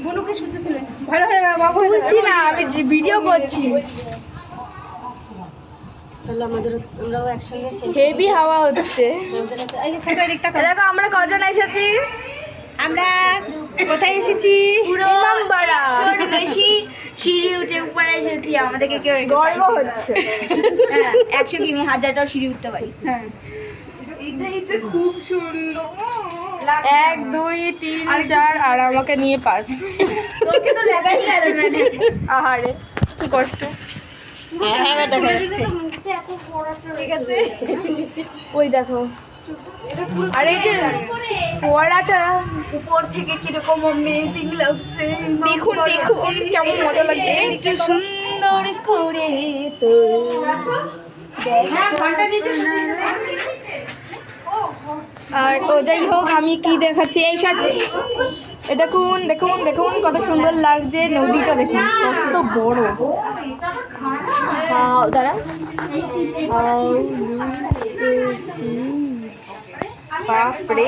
বুনুকে শুতে তুলে ভালো হয়ে বাবু তুলছি না, আমি ভিডিও করছি। তাহলে আমরাও একসঙ্গে হেভি হাওয়া হচ্ছে। দেখো আমরা কজন এসেছি, আমরা কোথায় এসেছি? ইমামবাড়া। বেশি সিঁড়ি উঠে উপরে এসেছি, আমাদেরকে কেউ গর্ব হচ্ছে। 100 কিমি 1000টাও সিঁড়ি উঠতে পারি। হ্যাঁ, এটা খুব সুন্দর। 1 2 3 4 আর আমাকে নিয়ে 5। তোকে তো দেখাই গেল না। আহারে কি কষ্ট। হ্যাঁ দেখা যাচ্ছে। ঠিক আছে, ওই দেখো, আর এই যে ফোয়ারাটা উপর থেকে কিরকম অ্যামেজিং লাগছে। দেখুন দেখুন কেমন মজা লাগছে। একটু সুন্দর করে তো আর ও যাই হোক, আমি কি দেখাচ্ছি এই শার্ট, এ দেখুন দেখুন দেখুন কত সুন্দর লাগছে। নদীটা দেখুন কত বড়। দাঁড়া, বাপরে।